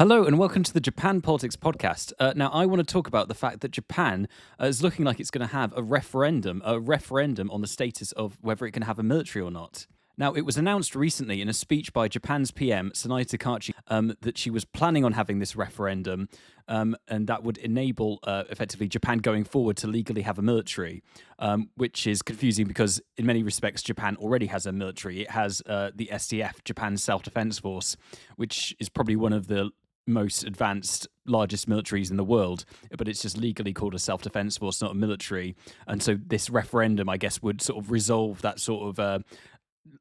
Hello and welcome to the Japan Politics Podcast. Now, I want to talk about the fact that Japan is looking like it's going to have a referendum on the status of whether it can have a military or not. Now, it was announced recently in a speech by Japan's PM, Sanae Takaichi, that she was planning on having this referendum, and that would enable, effectively, Japan going forward to legally have a military, which is confusing because, in many respects, Japan already has a military. It has the SDF, Japan's Self-Defense Force, which is probably one of the most advanced, largest militaries in the world, but it's just legally called a self-defense force, not a military. And so this referendum, I guess, would sort of resolve that sort of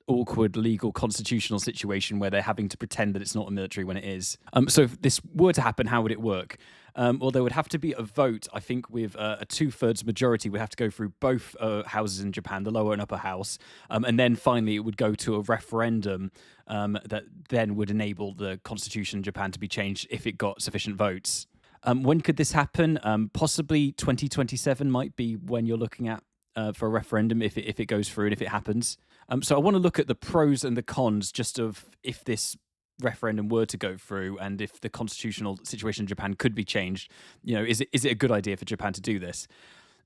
awkward legal constitutional situation where they're having to pretend that it's not a military when it is. So if this were to happen, how would it work? Well, there would have to be a vote, I think, with a two-thirds majority. Would have to go through both houses in Japan, the lower and upper house. And then finally it would go to a referendum that then would enable the constitution in Japan to be changed if it got sufficient votes. When could this happen? Possibly 2027 might be when you're looking at for a referendum if it goes through and if it happens. So I want to look at the pros and the cons just of if this referendum were to go through and if the constitutional situation in Japan could be changed. You know, is it a good idea for Japan to do this?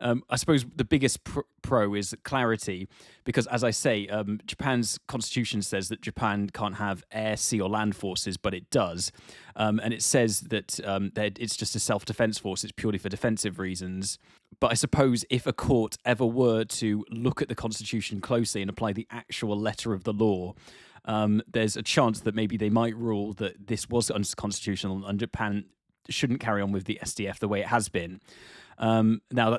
I suppose the biggest pro is clarity, because, as I say, Japan's constitution says that Japan can't have air, sea, or land forces, but it does. And it says that it's just a self-defense force. It's purely for defensive reasons. But I suppose if a court ever were to look at the constitution closely and apply the actual letter of the law, there's a chance that maybe they might rule that this was unconstitutional and Japan shouldn't carry on with the SDF the way it has been. Now,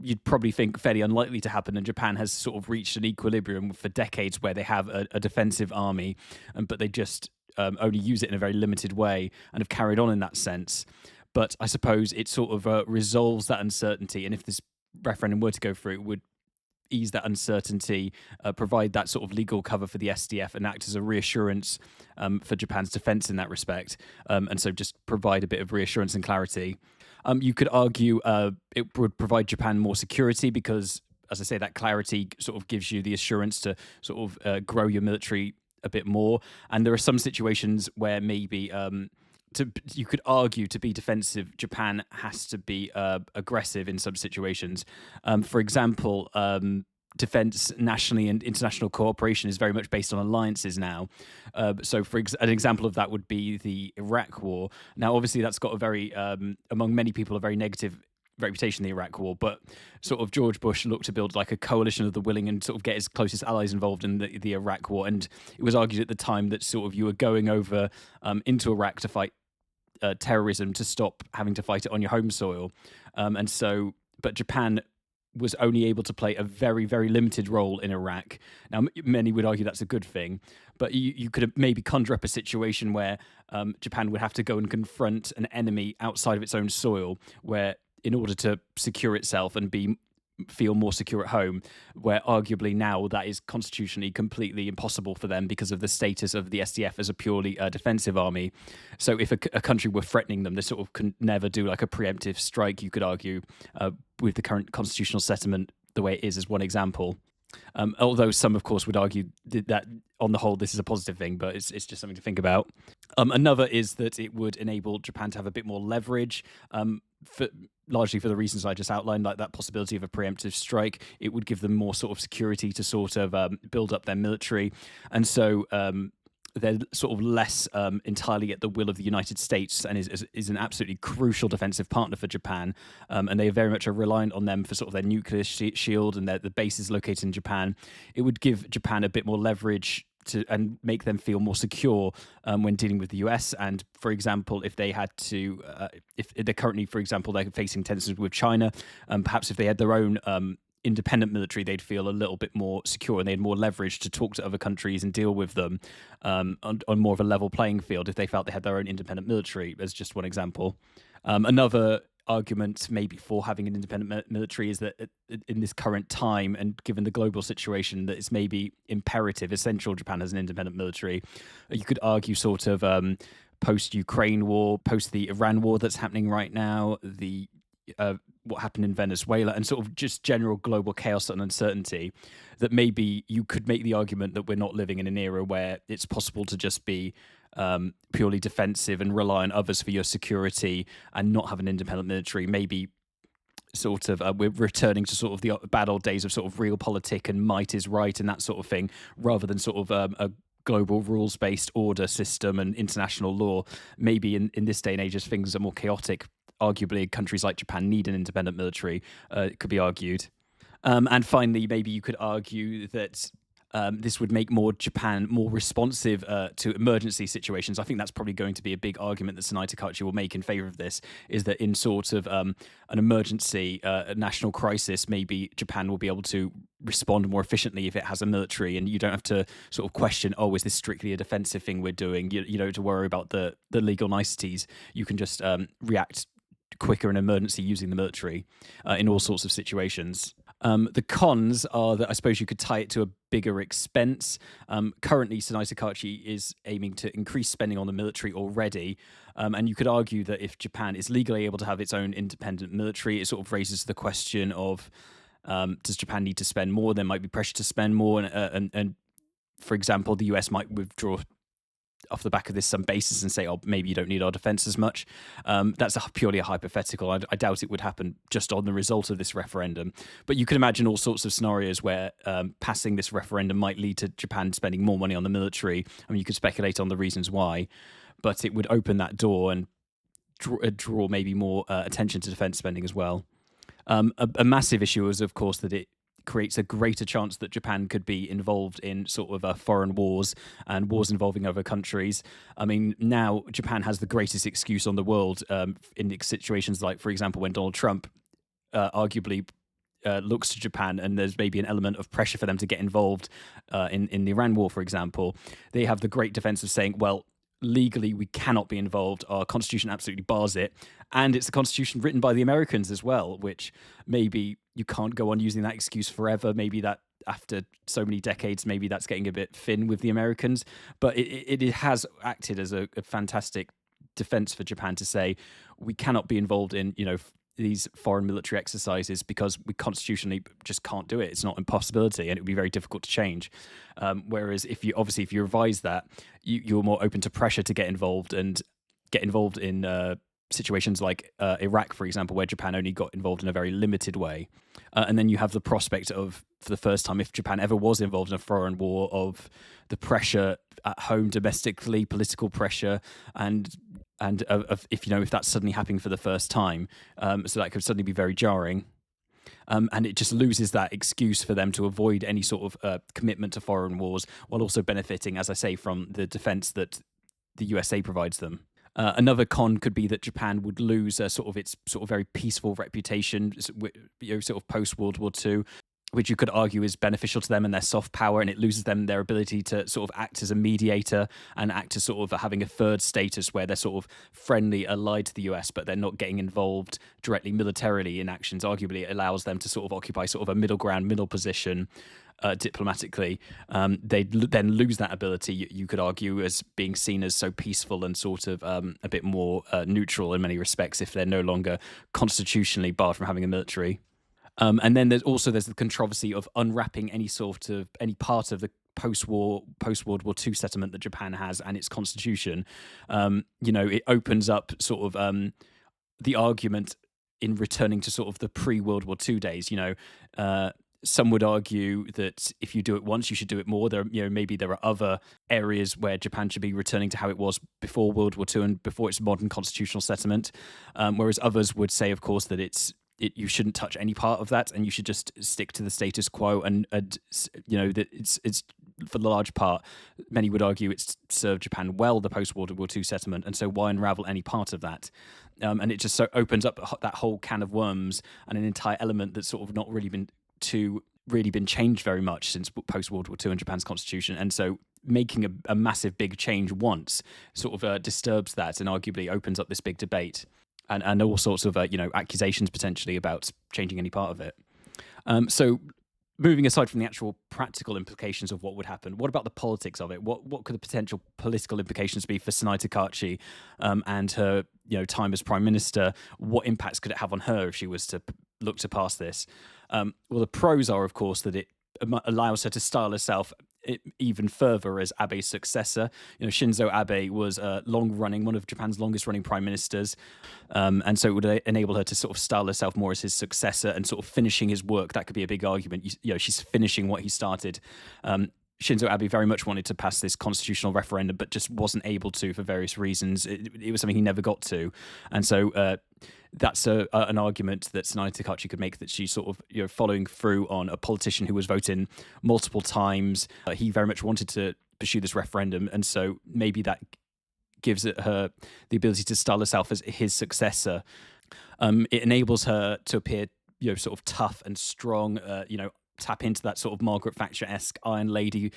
you'd probably think fairly unlikely to happen, and Japan has sort of reached an equilibrium for decades where they have a defensive army, but they just only use it in a very limited way and have carried on in that sense. But I suppose it sort of resolves that uncertainty, and if this referendum were to go through, it would ease that uncertainty, provide that sort of legal cover for the SDF, and act as a reassurance for Japan's defense in that respect. And so just provide a bit of reassurance and clarity. You could argue it would provide Japan more security because, as I say, that clarity sort of gives you the assurance to sort of grow your military a bit more. And there are some situations where maybe you could argue to be defensive, Japan has to be aggressive in some situations. For example, defense nationally and international cooperation is very much based on alliances now. So an example of that would be the Iraq War. Now, obviously, that's got a very, among many people, a very negative reputation, the Iraq War, but sort of George Bush looked to build like a coalition of the willing and sort of get his closest allies involved in the Iraq War. And it was argued at the time that sort of you were going over into Iraq to fight terrorism to stop having to fight it on your home soil. But Japan was only able to play a very, very limited role in Iraq. Now, many would argue that's a good thing, but you could maybe conjure up a situation where Japan would have to go and confront an enemy outside of its own soil, where in order to secure itself and feel more secure at home, where arguably now that is constitutionally completely impossible for them because of the status of the SDF as a purely defensive army. So if a country were threatening them, they sort of can never do like a preemptive strike, you could argue, with the current constitutional settlement the way it is, as one example. Although some, of course, would argue that on the whole this is a positive thing, but it's just something to think about. Another is that it would enable Japan to have a bit more leverage, largely for the reasons I just outlined, like that possibility of a preemptive strike. It would give them more sort of security to sort of build up their military. And so they're sort of less entirely at the will of the United States, and is an absolutely crucial defensive partner for Japan. And they very much are reliant on them for sort of their nuclear shield, and the bases located in Japan. It would give Japan a bit more leverage and make them feel more secure when dealing with the US. And for example, if they had to, if they're currently, for example, they're facing tensions with China, perhaps if they had their own independent military, they'd feel a little bit more secure and they had more leverage to talk to other countries and deal with them on more of a level playing field if they felt they had their own independent military, as just one example. Another argument maybe for having an independent military is that in this current time and given the global situation that it's maybe imperative, essential Japan has an independent military. You could argue sort of post-Ukraine war, post the Iran war that's happening right now, what happened in Venezuela, and sort of just general global chaos and uncertainty, that maybe you could make the argument that we're not living in an era where it's possible to just be purely defensive and rely on others for your security and not have an independent military, maybe sort of we're returning to sort of the bad old days of sort of realpolitik and might is right and that sort of thing, rather than sort of a global rules-based order system and international law. Maybe in this day and age, as things are more chaotic, arguably countries like Japan need an independent military. It could be argued. And finally, maybe you could argue that this would make Japan more responsive to emergency situations. I think that's probably going to be a big argument that Sanae Takaichi will make in favor of this, is that in sort of an emergency, a national crisis, maybe Japan will be able to respond more efficiently if it has a military, and you don't have to sort of question, oh, is this strictly a defensive thing we're doing? You don't have to worry about the legal niceties. You can just react quicker in emergency using the military in all sorts of situations. The cons are that I suppose you could tie it to a bigger expense. Currently, Sanae Takaichi is aiming to increase spending on the military already. And you could argue that if Japan is legally able to have its own independent military, it sort of raises the question of, does Japan need to spend more? There might be pressure to spend more. And for example, the US might withdraw off the back of this some basis and say, oh, maybe you don't need our defense as much. That's purely a hypothetical. I doubt it would happen just on the result of this referendum. But you can imagine all sorts of scenarios where passing this referendum might lead to Japan spending more money on the military. I mean, you could speculate on the reasons why, but it would open that door and draw maybe more attention to defense spending as well. A massive issue is, of course, that it creates a greater chance that Japan could be involved in sort of foreign wars and wars involving other countries. I mean, now Japan has the greatest excuse on the world in situations like, for example, when Donald Trump arguably looks to Japan and there's maybe an element of pressure for them to get involved in the Iran war, for example. They have the great defense of saying, well, legally we cannot be involved. Our constitution absolutely bars it. And it's a constitution written by the Americans as well, which maybe you can't go on using that excuse forever. Maybe that after so many decades, maybe that's getting a bit thin with the Americans. But it has acted as a fantastic defense for Japan to say, we cannot be involved in, these foreign military exercises because we constitutionally just can't do it. It's not an impossibility, and it would be very difficult to change. Whereas if you revise that, you're more open to pressure to get involved in situations like Iraq, for example, where Japan only got involved in a very limited way. And then you have the prospect of, for the first time, if Japan ever was involved in a foreign war, of the pressure at home domestically, political pressure, and if that's suddenly happening for the first time. So that could suddenly be very jarring. And it just loses that excuse for them to avoid any sort of commitment to foreign wars, while also benefiting, as I say, from the defense that the USA provides them. Another con could be that Japan would lose its sort of very peaceful reputation, sort of post-World War II, which you could argue is beneficial to them and their soft power, and it loses them their ability to sort of act as a mediator and act as sort of having a third status where they're sort of friendly, allied to the US, but they're not getting involved directly militarily in actions. Arguably, it allows them to sort of occupy sort of a middle position diplomatically. They'd then lose that ability, you could argue, as being seen as so peaceful and sort of a bit more neutral in many respects if they're no longer constitutionally barred from having a military. And then there's the controversy of unwrapping any part of the post-World War II settlement that Japan has and its constitution. It opens up sort of the argument in returning to sort of the pre-World War II days. Some would argue that if you do it once, you should do it more. Maybe there are other areas where Japan should be returning to how it was before World War II and before its modern constitutional settlement. Whereas others would say, of course, that you shouldn't touch any part of that, and you should just stick to the status quo. And that it's for the large part, many would argue it's served Japan well, the post-World War II settlement, and so why unravel any part of that? And it just so opens up that whole can of worms and an entire element that's sort of not really been changed very much since post-World War II in Japan's constitution. And so making a massive big change once sort of disturbs that and arguably opens up this big debate. And all sorts of accusations potentially about changing any part of it. So moving aside from the actual practical implications of what would happen, what about the politics of it? What could the potential political implications be for Sanae Takaichi and her time as Prime Minister? What impacts could it have on her if she was to look to pass this? Well, the pros are, of course, that it allows her to style herself it even further as Abe's successor. Shinzo Abe was long-running, one of Japan's longest-running prime ministers, and so it would enable her to sort of style herself more as his successor and sort of finishing his work. That could be a big argument. She's finishing what he started. Shinzo Abe very much wanted to pass this constitutional referendum, but just wasn't able to for various reasons. It was something he never got to, and so that's an argument that Sanae Takaichi could make, that she's sort of following through on a politician who was voting multiple times. He very much wanted to pursue this referendum, and so maybe that gives her the ability to style herself as his successor. It enables her to appear sort of tough and strong, tap into that sort of Margaret Thatcher-esque Iron Lady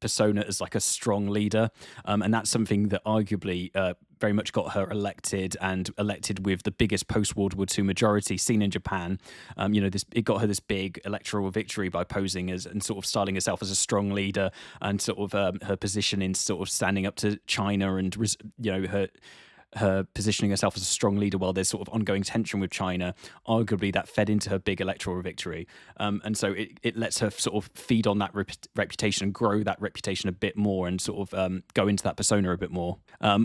persona as like a strong leader. And that's something that arguably very much got her elected, and elected with the biggest post-World War II majority seen in Japan. It got her this big electoral victory by posing as and sort of styling herself as a strong leader, and sort of her position in sort of standing up to China, and her positioning herself as a strong leader while there's sort of ongoing tension with China. Arguably that fed into her big electoral victory. And so it lets her sort of feed on that reputation and grow that reputation a bit more, and sort of go into that persona a bit more.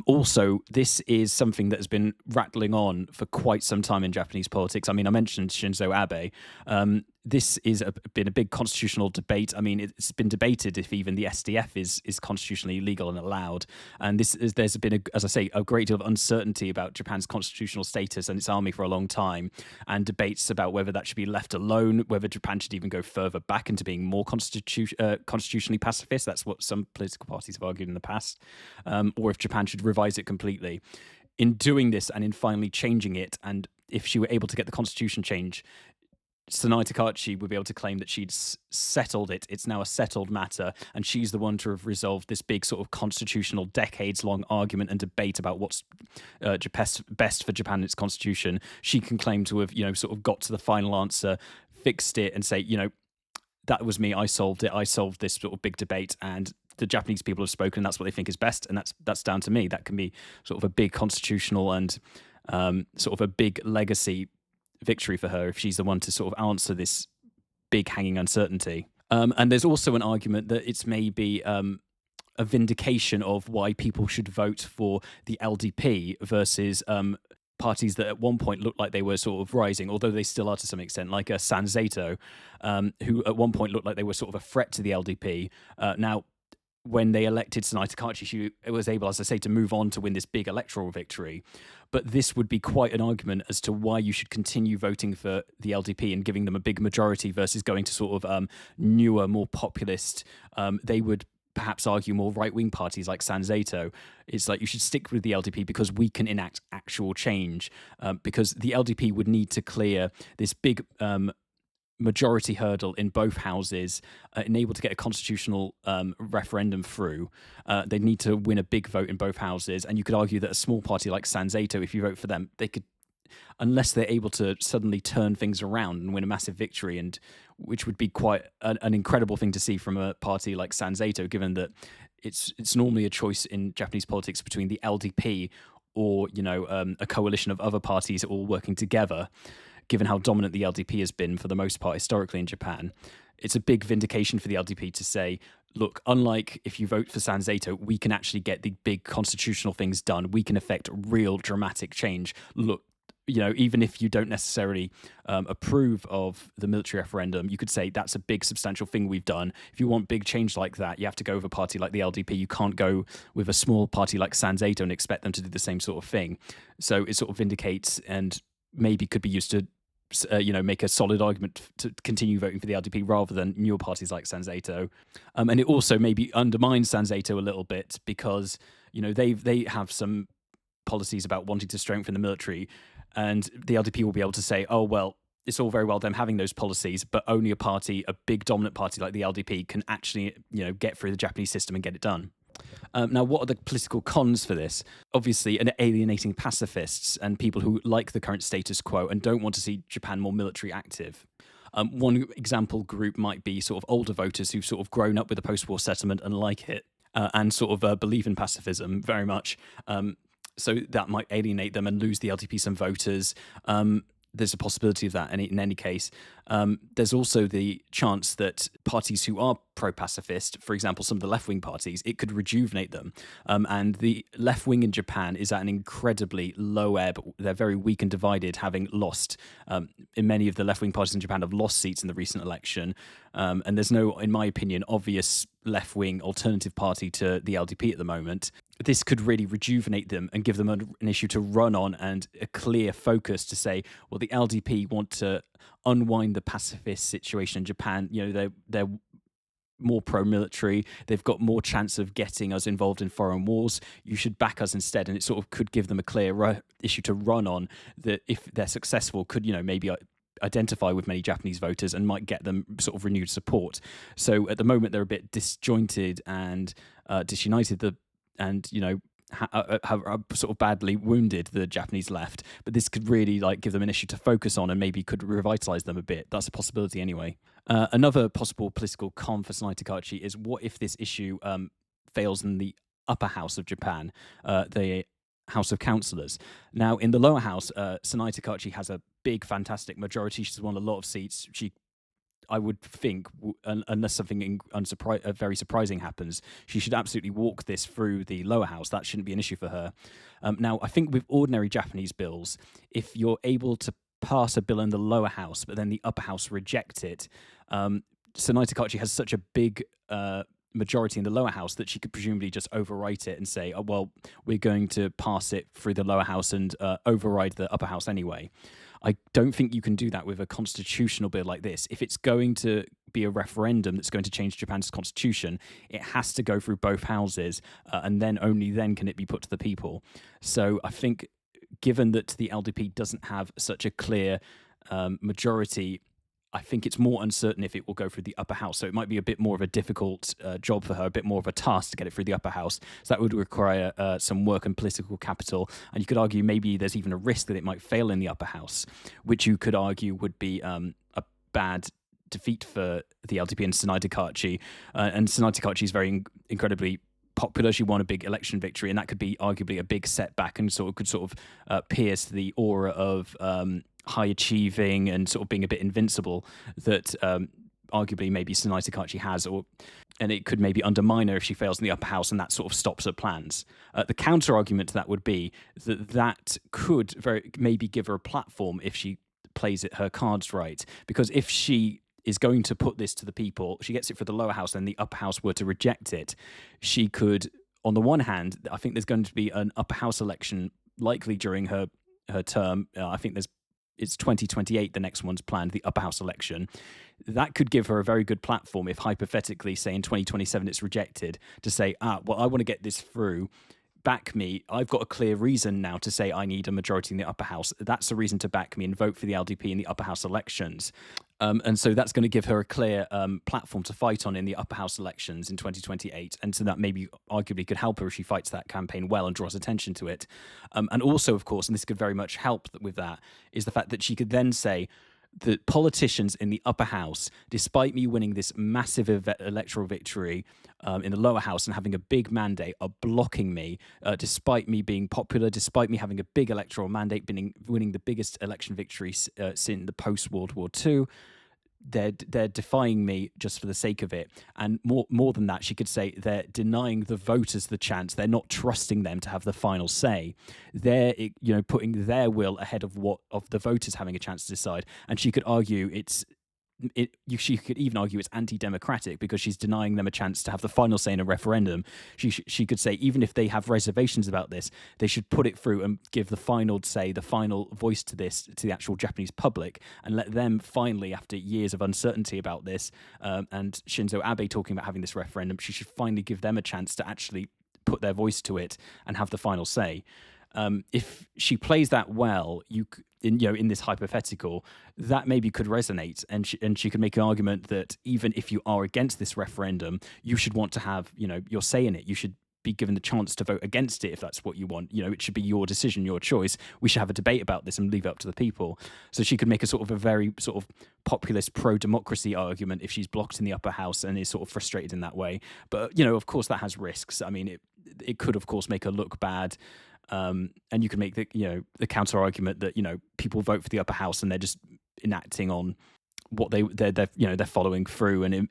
Also, this is something that has been rattling on for quite some time in Japanese politics. I mean, I mentioned Shinzo Abe. This is been a big constitutional debate. I mean, it's been debated if even the SDF is constitutionally legal and allowed. And there's been, as I say, a great deal of uncertainty about Japan's constitutional status and its army for a long time, and debates about whether that should be left alone, whether Japan should even go further back into being more constitutionally pacifist. That's what some political parties have argued in the past, or if Japan should revise it completely. In doing this and in finally changing it, and if she were able to get the constitution change, Sanae Takaichi would be able to claim that she'd settled it. It's now a settled matter, and she's the one to have resolved this big sort of constitutional, decades-long argument and debate about what's best for Japan and its constitution. She can claim to have, sort of got to the final answer, fixed it, and say, that was me. I solved it. I solved this sort of big debate, and the Japanese people have spoken. That's what they think is best, and that's down to me. That can be sort of a big constitutional and sort of a big legacy victory for her if she's the one to sort of answer this big hanging uncertainty. And there's also an argument that it's maybe a vindication of why people should vote for the LDP versus parties that at one point looked like they were sort of rising, although they still are to some extent, like Sanzato, who at one point looked like they were sort of a threat to the LDP. Now, when they elected Sanae Takaichi, she was able, as I say, to move on to win this big electoral victory. But this would be quite an argument as to why you should continue voting for the LDP and giving them a big majority versus going to sort of newer, more populist, they would perhaps argue more right-wing parties like Sanzato. It's like you should stick with the LDP because we can enact actual change, because the LDP would need to clear this big majority hurdle in both houses, unable to get a constitutional referendum through. They'd need to win a big vote in both houses, and you could argue that a small party like Sanzato, if you vote for them, they could, unless they're able to suddenly turn things around and win a massive victory, and which would be quite an incredible thing to see from a party like Sanzato, given that it's normally a choice in Japanese politics between the LDP or a coalition of other parties all working together. Given how dominant the LDP has been for the most part historically in Japan, it's a big vindication for the LDP to say, look, unlike if you vote for Sanzato, we can actually get the big constitutional things done. We can effect real dramatic change. Look, even if you don't necessarily approve of the military referendum, you could say that's a big substantial thing we've done. If you want big change like that, you have to go with a party like the LDP. You can't go with a small party like Sanzato and expect them to do the same sort of thing. So it sort of vindicates and maybe could be used to make a solid argument to continue voting for the LDP rather than newer parties like Sanzato. And it also maybe undermines Sanzato a little bit because, they have some policies about wanting to strengthen the military, and the LDP will be able to say, oh, well, it's all very well them having those policies, but only a big dominant party like the LDP can actually, get through the Japanese system and get it done. Now, what are the political cons for this? Obviously, alienating pacifists and people who like the current status quo and don't want to see Japan more military active. One example group might be sort of older voters who've sort of grown up with the post-war settlement and like it, and sort of believe in pacifism very much. So that might alienate them and lose the LDP some voters. There's a possibility of that in any case. There's also the chance that parties who are pro-pacifist, for example, some of the left-wing parties, it could rejuvenate them. And the left wing in Japan is at an incredibly low ebb. They're very weak and divided, having lost, in many of the left-wing parties in Japan have lost seats in the recent election. And there's no, in my opinion, obvious left-wing alternative party to the LDP at the moment. This could really rejuvenate them and give them an issue to run on and a clear focus to say, well, the LDP want to unwind the pacifist situation in Japan. They're more pro-military. They've got more chance of getting us involved in foreign wars. You should back us instead. And it sort of could give them a clear issue to run on that if they're successful could, maybe identify with many Japanese voters and might get them sort of renewed support. So at the moment, they're a bit disjointed and disunited. Have sort of badly wounded the Japanese left, but this could really give them an issue to focus on and maybe could revitalize them a bit. That's a possibility anyway. Another possible political con for Sanae Takaichi is what if this issue fails in the upper house of Japan, the House of Councillors. Now, in the lower house, Sanae Takaichi has a big, fantastic majority. She's won a lot of seats. I would think, unless something very surprising happens, she should absolutely walk this through the lower house. That shouldn't be an issue for her. Now, I think with ordinary Japanese bills, if you're able to pass a bill in the lower house, but then the upper house reject it, Sanae Takaichi has such a big majority in the lower house that she could presumably just overwrite it and say, oh, well, we're going to pass it through the lower house and override the upper house anyway. I don't think you can do that with a constitutional bill like this. If it's going to be a referendum that's going to change Japan's constitution, it has to go through both houses, and then only then can it be put to the people. So I think, given that the LDP doesn't have such a clear majority, I think it's more uncertain if it will go through the upper house. So it might be a bit more of a difficult job for her, a bit more of a task to get it through the upper house. So that would require some work and political capital. And you could argue maybe there's even a risk that it might fail in the upper house, which you could argue would be a bad defeat for the LDP and Sanae Takaichi. And Sanae Takaichi is very incredibly popular. She won a big election victory, and that could be arguably a big setback and could pierce the aura of high achieving and sort of being a bit invincible that arguably maybe Sanae Takaichi has, and it could maybe undermine her if she fails in the upper house, and that sort of stops her plans. The counter argument to that would be that could maybe give her a platform if she plays her cards right, because if she is going to put this to the people, she gets it for the lower house, and the upper house were to reject it, she could, on the one hand, I think there's going to be an upper house election likely during her term. I think it's 2028, the next one's planned, the upper house election. That could give her a very good platform if hypothetically, say in 2027 it's rejected, to say, well, I want to get this through, back me. I've got a clear reason now to say I need a majority in the upper house. That's a reason to back me and vote for the LDP in the upper house elections. And so that's going to give her a clear platform to fight on in the upper house elections in 2028. And so that maybe arguably could help her if she fights that campaign well and draws attention to it. And also, of course, and this could very much help with that, is the fact that she could then say, the politicians in the upper house, despite me winning this massive electoral victory in the lower house and having a big mandate, are blocking me, despite me being popular, despite me having a big electoral mandate, winning the biggest election victory since the post-World War II. They're defying me just for the sake of it. And more than that, she could say they're denying the voters the chance. They're not trusting them to have the final say. They're putting their will ahead of the voters having a chance to decide. And she could argue she could even argue it's anti-democratic because she's denying them a chance to have the final say in a referendum. She could say even if they have reservations about this, they should put it through and give the final say, the final voice to this, to the actual Japanese public, and let them finally, after years of uncertainty about this, and Shinzo Abe talking about having this referendum, she should finally give them a chance to actually put their voice to it and have the final say. If she plays that well, in this hypothetical, that maybe could resonate, and she could make an argument that even if you are against this referendum, you should want to have your say in it. You should be given the chance to vote against it if that's what you want. It should be your decision, your choice. We should have a debate about this and leave it up to the people. So she could make a very sort of populist pro-democracy argument if she's blocked in the upper house and is sort of frustrated in that way. But of course that has risks. I mean, it could of course make her look bad. And you can make the counter argument that people vote for the upper house and they're just enacting on what they're following through and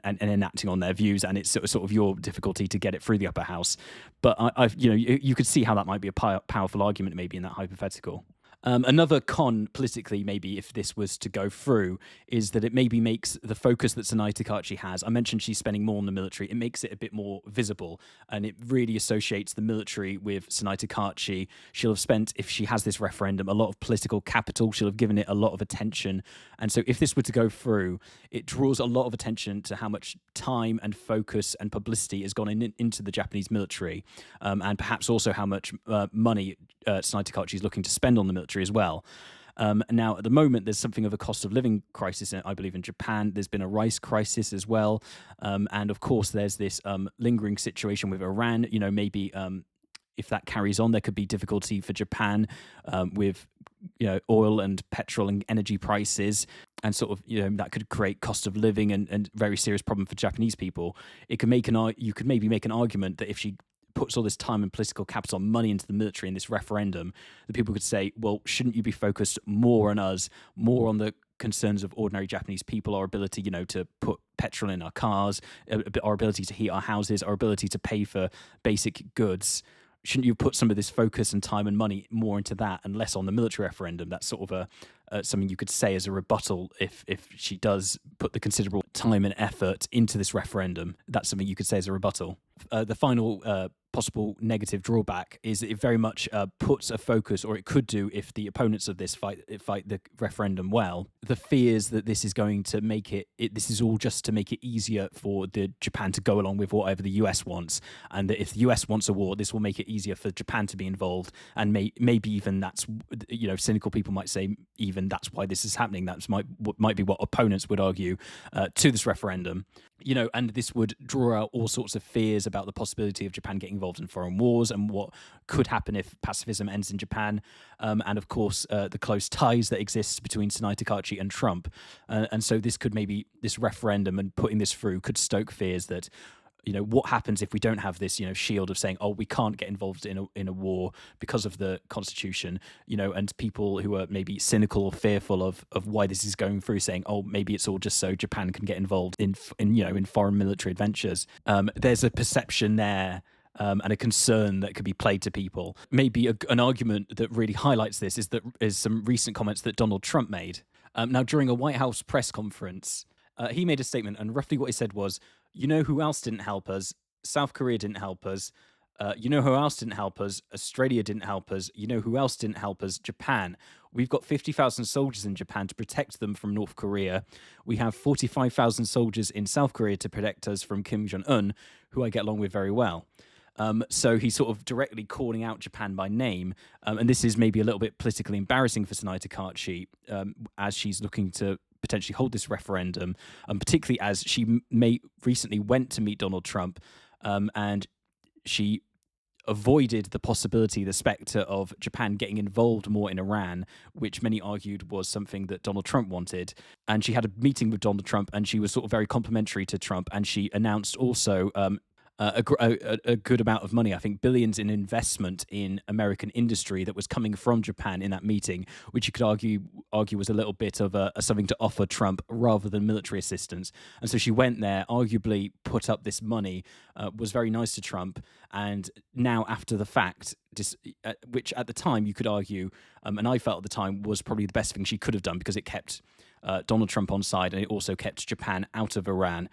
enacting on their views, and it's sort of your difficulty to get it through the upper house. But you could see how that might be a powerful argument maybe in that hypothetical. Another con politically, maybe if this was to go through, is that it maybe makes the focus that Sanae Takaichi has. I mentioned she's spending more on the military. It makes it a bit more visible, and it really associates the military with Sanae Takaichi. She'll have spent, if she has this referendum, a lot of political capital. She'll have given it a lot of attention, and so if this were to go through, it draws a lot of attention to how much time and focus and publicity has gone into the Japanese military, and perhaps also how much money Sanae Takaichi is looking to spend on the military as well. Now, at the moment, there's something of a cost of living crisis, I believe, in Japan. There's been a rice crisis as well. And of course, there's this lingering situation with Iran. Maybe if that carries on, there could be difficulty for Japan with oil and petrol and energy prices, and sort of that could create cost of living and very serious problem for Japanese people. You could maybe make an argument that if she puts all this time and political capital and money into the military in this referendum, that people could say, well, shouldn't you be focused more on us, more on the concerns of ordinary Japanese people, our ability, to put petrol in our cars, our ability to heat our houses, our ability to pay for basic goods? Shouldn't you put some of this focus and time and money more into that and less on the military referendum? That's sort of something you could say as a rebuttal if she does put the considerable time and effort into this referendum. That's something you could say as a rebuttal. The final possible negative drawback is that it very much puts a focus, or it could do if the opponents of this fight the referendum well, the fears that this is going to make this is all just to make it easier for the Japan to go along with whatever the US wants, and that if the US wants a war, this will make it easier for Japan to be involved, and maybe even that's, cynical people might say even that's why this is happening. That might be what opponents would argue to this referendum. And this would draw out all sorts of fears about the possibility of Japan getting involved in foreign wars and what could happen if pacifism ends in Japan. And of course, the close ties that exist between Sanae Takaichi and Trump. And so this referendum and putting this through could stoke fears that, what happens if we don't have this, shield of saying, oh, we can't get involved in a war because of the constitution, and people who are maybe cynical or fearful of why this is going through saying, oh, maybe it's all just so Japan can get involved in foreign military adventures. There's a perception there. And a concern that could be played to people. Maybe an argument that really highlights this is some recent comments that Donald Trump made. Now, during a White House press conference, he made a statement, and roughly what he said was, who else didn't help us? South Korea didn't help us. Who else didn't help us? Australia didn't help us. Who else didn't help us? Japan. We've got 50,000 soldiers in Japan to protect them from North Korea. We have 45,000 soldiers in South Korea to protect us from Kim Jong-un, who I get along with very well. So he's sort of directly calling out Japan by name. And this is maybe a little bit politically embarrassing for Sanae Takaichi as she's looking to potentially hold this referendum, particularly as she recently went to meet Donald Trump and she avoided the possibility, the spectre of Japan getting involved more in Iran, which many argued was something that Donald Trump wanted. And she had a meeting with Donald Trump and she was sort of very complimentary to Trump. And she announced also a good amount of money, I think billions in investment in American industry that was coming from Japan in that meeting, which you could argue was a little bit of something to offer Trump rather than military assistance. And so she went there, arguably put up this money, was very nice to Trump. And now after the fact, which at the time you could argue, and I felt at the time was probably the best thing she could have done because it kept Donald Trump on side, and it also kept Japan out of Iran.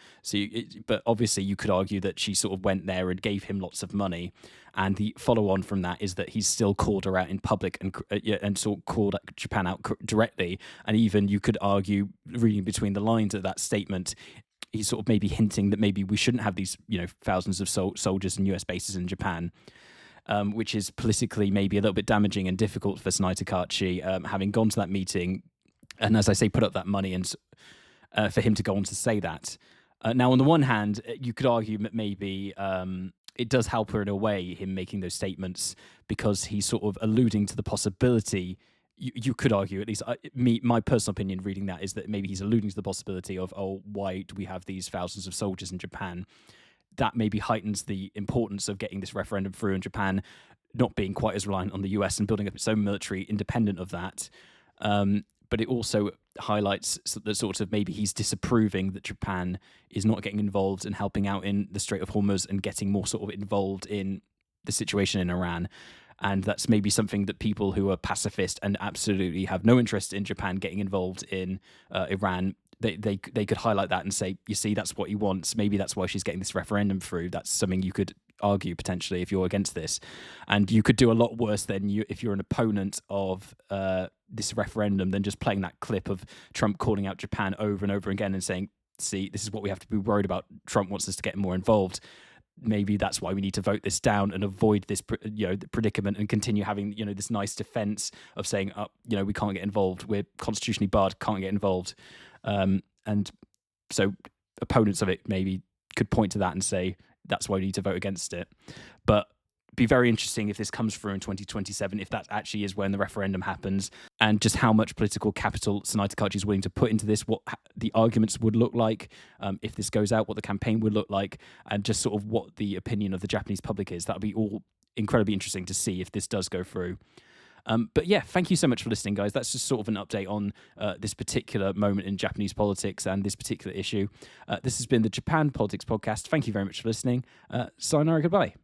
But obviously you could argue that she sort of went there and gave him lots of money, and the follow-on from that is that he's still called her out in public and sort of called Japan out directly. And even you could argue, reading between the lines of that statement, he's sort of maybe hinting that maybe we shouldn't have these thousands of soldiers and US bases in Japan. Which is politically maybe a little bit damaging and difficult for Sanae Takaichi, having gone to that meeting. And as I say, put up that money and for him to go on to say that. Now, on the one hand, you could argue that maybe it does help her in a way, him making those statements, because he's sort of alluding to the possibility. You could argue, at least my personal opinion reading that, is that maybe he's alluding to the possibility of, oh, why do we have these thousands of soldiers in Japan? That maybe heightens the importance of getting this referendum through in Japan, not being quite as reliant on the US and building up its own military independent of that. But it also highlights that sort of maybe he's disapproving that Japan is not getting involved and helping out in the Strait of Hormuz and getting more sort of involved in the situation in Iran. And that's maybe something that people who are pacifist and absolutely have no interest in Japan getting involved in Iran, they could highlight that and say, you see, that's what he wants. Maybe that's why she's getting this referendum through. That's something you could argue potentially if you're against this. And you could do a lot worse than if you're an opponent of this referendum than just playing that clip of Trump calling out Japan over and over again and saying, see, this is what we have to be worried about. Trump wants us to get more involved. Maybe that's why we need to vote this down and avoid this, the predicament, and continue having, this nice defense of saying, we can't get involved. We're constitutionally barred, can't get involved. And so opponents of it maybe could point to that and say, that's why we need to vote against it. But be very interesting if this comes through in 2027, if that actually is when the referendum happens, and just how much political capital Sanae Takaichi is willing to put into this, what the arguments would look like if this goes out, what the campaign would look like, and just sort of what the opinion of the Japanese public is. That would be all incredibly interesting to see if this does go through. But yeah, thank you so much for listening, guys. That's just sort of an update on this particular moment in Japanese politics and this particular issue. This has been the Japan Politics Podcast. Thank you very much for listening. Sayonara, goodbye.